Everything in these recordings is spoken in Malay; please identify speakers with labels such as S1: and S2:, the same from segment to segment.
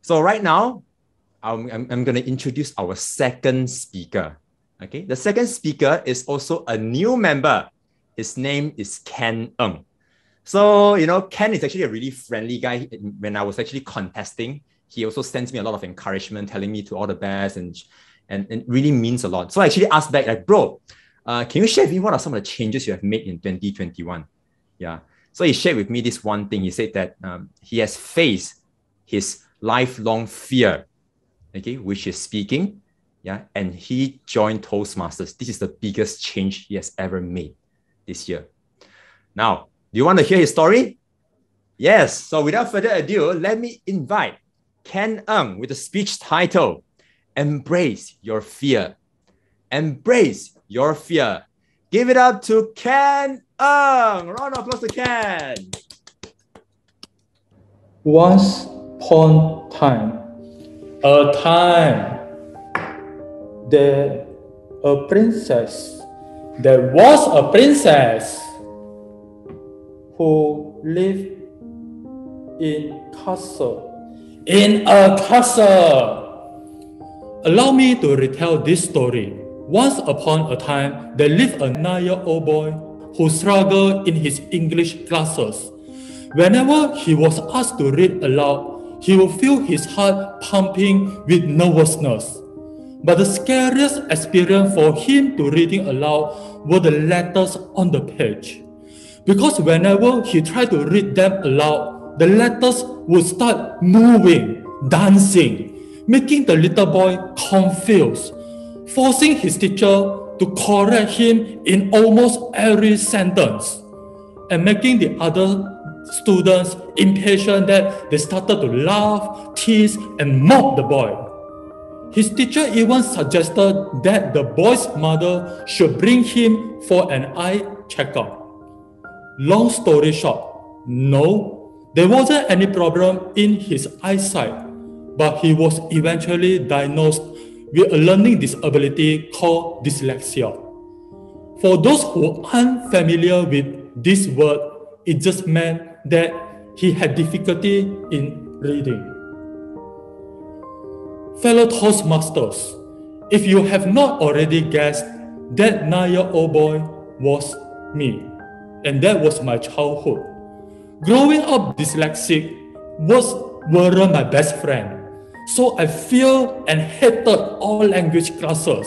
S1: So right now, I'm going to introduce our second speaker. Okay, the second speaker is also a new member. His name is Ken Ng. So, Ken is actually a really friendly guy. When I was actually contesting, he also sends me a lot of encouragement, telling me to all the best, and it really means a lot. So I actually asked back, like, bro, can you share with me what are some of the changes you have made in 2021? Yeah. So he shared with me this one thing. He said that he has faced his lifelong fear, okay, which is speaking. Yeah. And he joined Toastmasters. This is the biggest change he has ever made this year. Now, do you want to hear his story? Yes. So without further ado, let me invite Ken Ng with the speech title, Embrace Your Fear. Embrace Your Fear. Give it up to Ken Ng. Round of applause to Ken.
S2: Once upon a time, there was a princess who lived in a castle. Allow me to retell this story. Once upon a time, there lived a 9-year-old boy who struggled in his English classes. Whenever he was asked to read aloud, he would feel his heart pumping with nervousness. But the scariest experience for him to reading aloud were the letters on the page. Because whenever he tried to read them aloud, the letters would start moving, dancing, making the little boy confused, forcing his teacher to correct him in almost every sentence, and making the other students impatient that they started to laugh, tease, and mock the boy. His teacher even suggested that the boy's mother should bring him for an eye checkup. Long story short, no, there wasn't any problem in his eyesight, but he was eventually diagnosed with a learning disability called dyslexia. For those who aren't familiar with this word, it just meant that he had difficulty in reading. Fellow Toastmasters, if you have not already guessed, that 9-year-old boy was me, and that was my childhood. Growing up dyslexic weren't my best friend. So I feared and hated all language classes.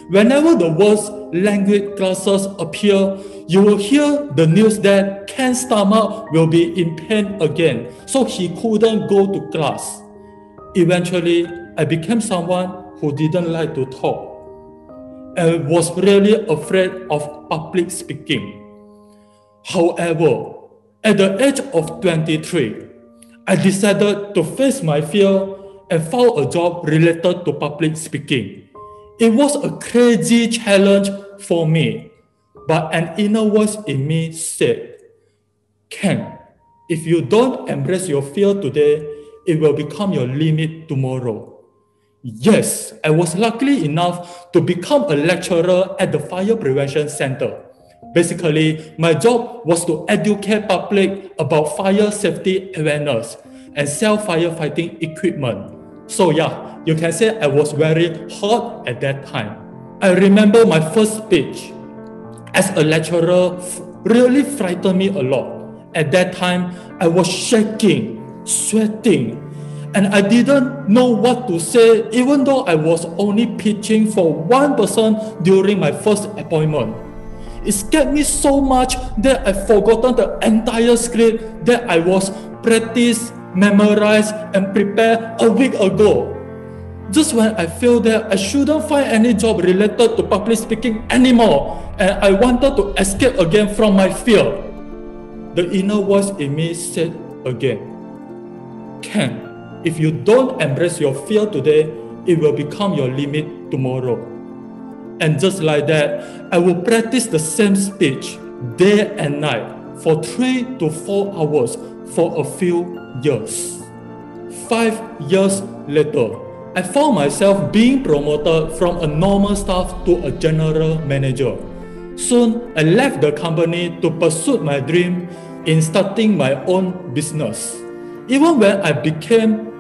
S2: Whenever the words language classes appear, you will hear the news that Ken's stomach will be in pain again, so he couldn't go to class. Eventually, I became someone who didn't like to talk and was really afraid of public speaking. However, at the age of 23, I decided to face my fear and found a job related to public speaking. It was a crazy challenge for me, but an inner voice in me said, Ken, if you don't embrace your fear today, it will become your limit tomorrow. Yes, I was lucky enough to become a lecturer at the Fire Prevention Center. Basically, my job was to educate public about fire safety awareness and sell firefighting equipment. So yeah, you can say I was very hot at that time. I remember my first speech as a lecturer really frightened me a lot. At that time, I was shaking, sweating, and I didn't know what to say even though I was only pitching for one person during my first appointment. It scared me so much that I forgotten the entire script that I was practiced, memorized, and prepared a week ago. Just when I felt that I shouldn't find any job related to public speaking anymore, and I wanted to escape again from my fear, the inner voice in me said again, Ken, if you don't embrace your fear today, it will become your limit tomorrow. And just like that, I will practice the same speech day and night for 3 to 4 hours for a few years. 5 years later, I found myself being promoted from a normal staff to a general manager. Soon, I left the company to pursue my dream in starting my own business. Even when I became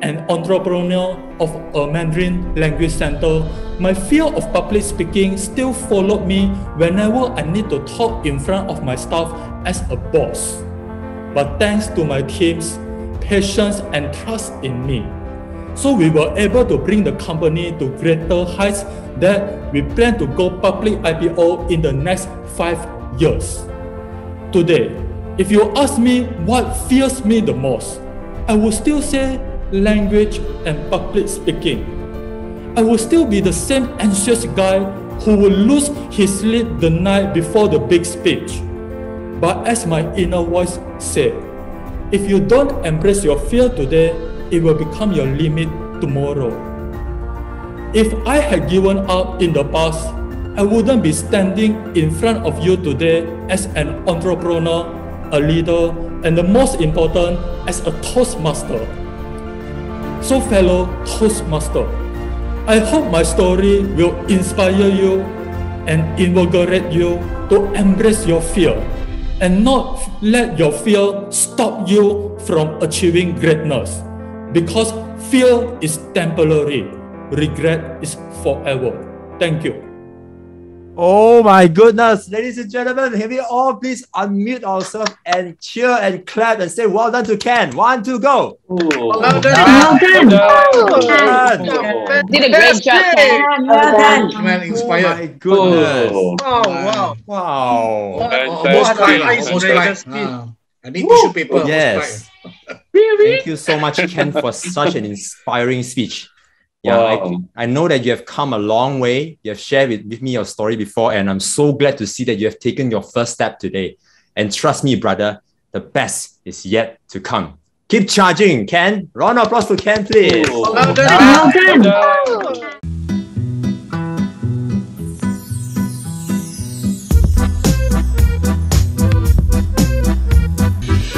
S2: an entrepreneur of a Mandarin language center, my fear of public speaking still followed me whenever I need to talk in front of my staff as a boss. But thanks to my team's patience and trust in me, so we were able to bring the company to greater heights that we plan to go public IPO in the next 5 years. Today, if you ask me what fears me the most, I will still say language and public speaking. I will still be the same anxious guy who will lose his sleep the night before the big speech. But as my inner voice said, if you don't embrace your fear today, it will become your limit tomorrow. If I had given up in the past, I wouldn't be standing in front of you today as an entrepreneur, a leader, and the most important, as a Toastmaster. So fellow Toastmaster, I hope my story will inspire you and invigorate you to embrace your fear and not let your fear stop you from achieving greatness. Because fear is temporary, regret is forever. Thank you.
S1: Oh my goodness, ladies and gentlemen, can we all please unmute ourselves and cheer and clap and say well done to Ken. 1, 2, go.
S3: Well done.
S4: Did a great job, Ken.
S3: Well done.
S5: Man,
S1: Oh
S5: inspired.
S1: my goodness.
S3: Wow.
S1: Wow.
S5: Almost like. I need tissue paper.
S1: Yes. Thank you so much, Ken, for such an inspiring speech. Yeah,
S6: Wow.
S1: I know that you have come a long way. You have shared with me your story before, and I'm so glad to see that you have taken your first step today. And trust me, brother, the best is yet to come. Keep charging, Ken. Round of applause for Ken, please.
S3: Well done.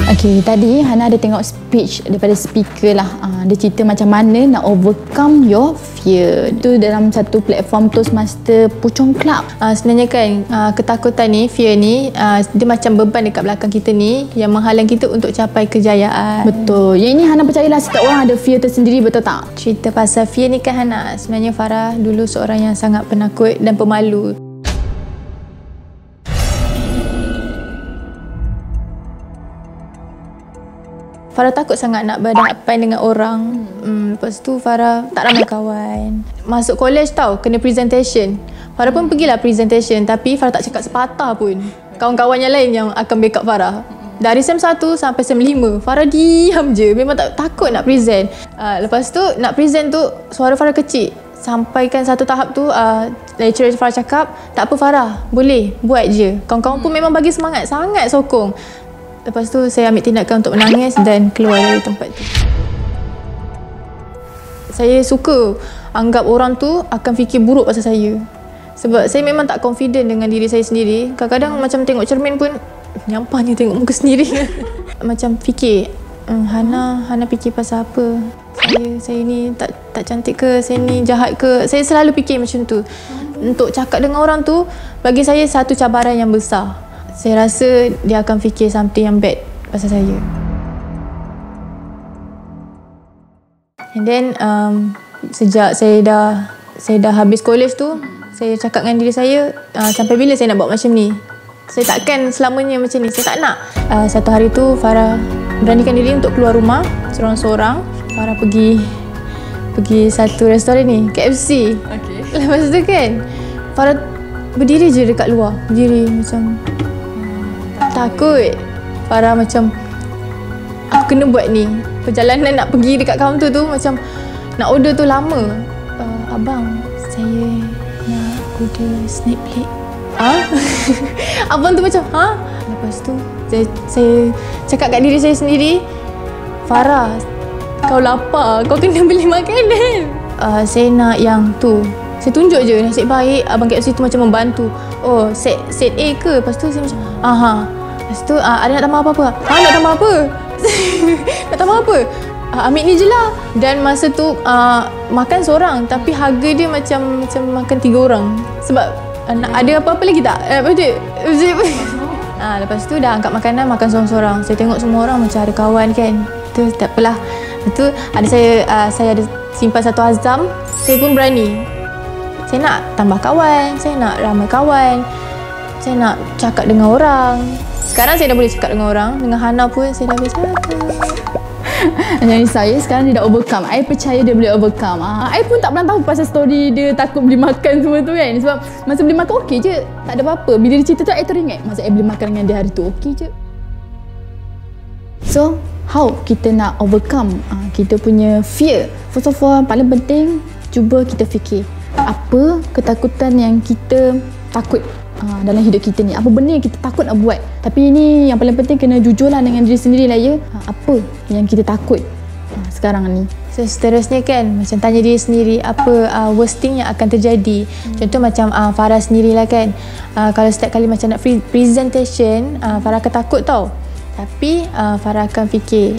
S7: Okay, tadi Hana ada tengok speech daripada speaker lah. Dia cerita macam mana nak overcome your fear. Itu dalam satu platform Toastmaster Puchong Club. Sebenarnya kan, ketakutan ni, fear ni, dia macam beban dekat belakang kita ni yang menghalang kita untuk capai kejayaan. Betul. Yang ini Hana percayalah setiap orang ada fear tersendiri, betul tak? Cerita pasal fear ni kan Hana, sebenarnya Farah dulu seorang yang sangat penakut dan pemalu. Farah takut sangat nak berhadapan dengan orang. Lepas tu Farah tak ramai kawan. Masuk college tau, kena presentation. Farah pun pergilah presentation, tapi Farah tak cakap sepatah pun. Kawan-kawan yang lain yang akan backup Farah. Dari SEM 1 sampai SEM 5, Farah diam je. Memang takut nak present. Lepas tu nak present tu, suara Farah kecil. Sampaikan satu tahap tu, lecturer Farah cakap, tak apa Farah, boleh, buat je. Kawan-kawan pun memang bagi semangat, sangat sokong. Lepas tu saya ambil tindakan untuk menangis dan keluar dari tempat tu. Saya suka anggap orang tu akan fikir buruk pasal saya. Sebab saya memang tak confident dengan diri saya sendiri. Kadang-kadang macam tengok cermin pun, nyampahnya tengok muka sendiri. Macam fikir, Hana fikir pasal apa? Saya ni tak cantik ke? Saya ni jahat ke? Saya selalu fikir macam tu. Untuk cakap dengan orang tu, bagi saya satu cabaran yang besar. Saya rasa dia akan fikir something yang bad pasal saya. And then sejak saya dah habis college tu, saya cakap dengan diri saya, sampai bila saya nak buat macam ni? Saya takkan selamanya macam ni. Saya tak nak. Satu hari tu Farah beranikan diri untuk keluar rumah seorang-seorang. Farah pergi satu restoran ni, KFC. Okay. Lepas tu kan, Farah berdiri je dekat luar. Berdiri macam takut. Farah macam, aku kena buat ni. Perjalanan nak pergi dekat kaunter tu, macam nak order tu lama. Abang, saya nak order snack plate. Abang tu macam, Lepas tu saya cakap kat diri saya sendiri, Farah, kau lapar, kau kena beli makanan. Saya nak yang tu. Saya tunjuk je, nasib baik abang KFC tu macam membantu. Oh, set A ke? Lepas tu saya macam, Lepas tu, ada nak tambah apa-apa? Nak tambah apa? Nak tambah apa? Ambil ni je lah. Dan masa tu, makan seorang, tapi harga dia macam makan 3 orang. Sebab, ada apa-apa lagi tak? Lepas tu dah angkat makanan, makan seorang-seorang. Saya tengok semua orang macam ada kawan kan. Tu tak apalah. Itu ada saya ada simpan satu azam, saya pun berani. Saya nak tambah kawan, saya nak ramai kawan, saya nak cakap dengan orang. Sekarang saya dah boleh cakap dengan orang. Dengan Hana pun saya dah boleh cakap.
S6: Jadi saya sekarang dia dah overcome. I percaya dia boleh overcome. I pun tak pernah tahu pasal story dia takut beli makan semua tu kan. Sebab masa beli makan okey je, tak ada apa-apa. Bila dia cerita tu I teringat masa I beli makan dengan dia hari tu okey je. So, how kita nak overcome kita punya fear? First of all, paling penting cuba kita fikir apa ketakutan yang kita takut dalam hidup kita ni. Apa benda yang kita takut nak buat. Tapi ini yang paling penting kena jujurlah dengan diri sendiri lah ya. Apa yang kita takut sekarang ni.
S7: So seterusnya kan macam tanya diri sendiri apa worst thing yang akan terjadi. Contoh macam Farah sendirilah kan. Kalau setiap kali macam nak presentation, Farah akan takut tau. Tapi Farah akan fikir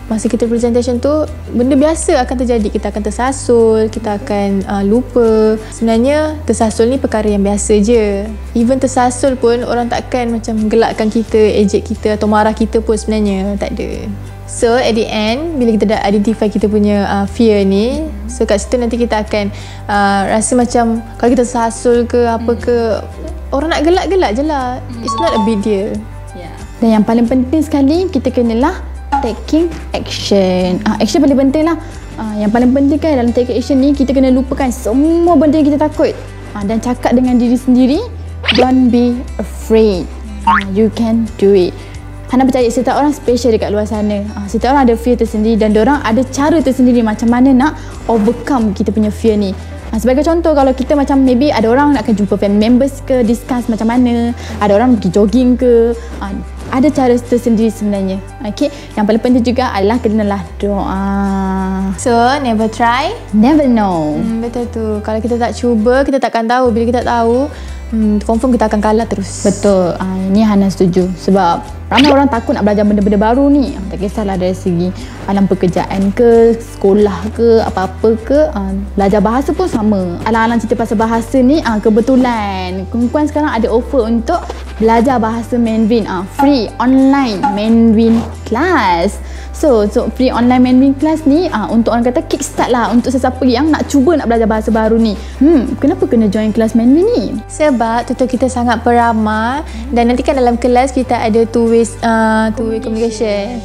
S7: masa kita presentation tu benda biasa akan terjadi. Kita akan tersasul, kita akan lupa. Sebenarnya tersasul ni perkara yang biasa je. Even tersasul pun orang takkan macam gelakkan kita, ejek kita atau marah kita pun sebenarnya tak ada. So at the end bila kita dah identify kita punya fear ni, so kat situ nanti kita akan rasa macam kalau kita tersasul ke apa ke, orang nak gelak-gelak je lah. It's not a big deal.
S6: Dan yang paling penting sekali kita kenalah taking action. Action paling penting lah. Yang paling penting kan dalam taking action ni kita kena lupakan semua benda yang kita takut. Dan cakap dengan diri sendiri, don't be afraid. You can do it. Hana percaya setiap orang special dekat luar sana. Setiap orang ada fear tersendiri dan diorang ada cara tersendiri macam mana nak overcome kita punya fear ni. Sebagai contoh, kalau kita macam maybe ada orang nak jumpa family members ke, discuss macam mana, ada orang pergi jogging ke, ada cara tersendiri sebenarnya. Okay, yang paling penting juga adalah kenalah doa.
S7: So never try,
S6: never know.
S7: Betul tu. Kalau kita tak cuba, kita takkan tahu. Bila kita tahu, confirm kita akan kalah terus.
S6: Betul. Ini Hana setuju. Sebab ramai orang takut nak belajar benda-benda baru ni. Tak kisahlah dari segi alam pekerjaan ke, sekolah ke, apa-apa ke. Belajar bahasa pun sama. Alang-alang cerita pasal bahasa ni, kebetulan Kuan sekarang ada offer untuk belajar bahasa Mandarin. Free online Mandarin class. So free online Mandarin class ni untuk orang kata kickstart lah untuk sesiapa yang nak cuba nak belajar bahasa baru ni. Kenapa kena join kelas Mandarin ni?
S7: Sebab tutor kita sangat peramah dan nanti kan dalam kelas kita ada two way communication.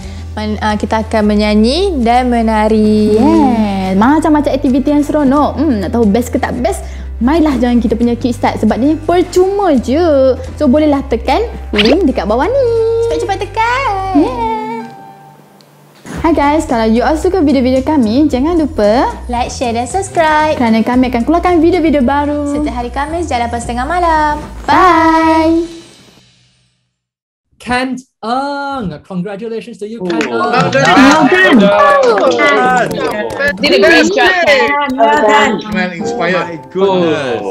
S7: Kita akan menyanyi dan menari.
S6: Yes, macam-macam aktiviti yang seronok. Nak tahu best ke tak best? Marilah join kita punya kickstart sebab dia percuma je. So bolehlah tekan link dekat bawah ni.
S7: Cepat-cepat tekan.
S6: Hai guys, kalau you all suka video-video kami, jangan lupa
S7: like, share dan subscribe
S6: kerana kami akan keluarkan video-video baru
S7: setiap hari Khamis jam 8:30 malam.
S6: Bye.
S2: Kan congratulations to you, Kan.
S4: Did a great job, Kan.
S5: Man inspired.
S1: My goodness.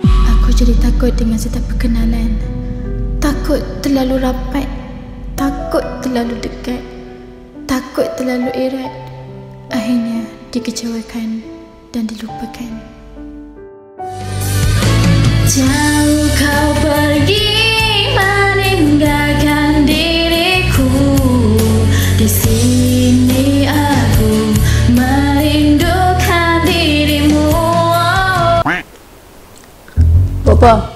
S6: Aku jadi takut dengan setiap perkenalan. Takut terlalu rapat, takut terlalu dekat, takut terlalu erat. Akhirnya dikecewakan dan dilupakan. Jauh kau pergi meninggalkan diriku. Di sini aku merindukan dirimu.
S7: Apa?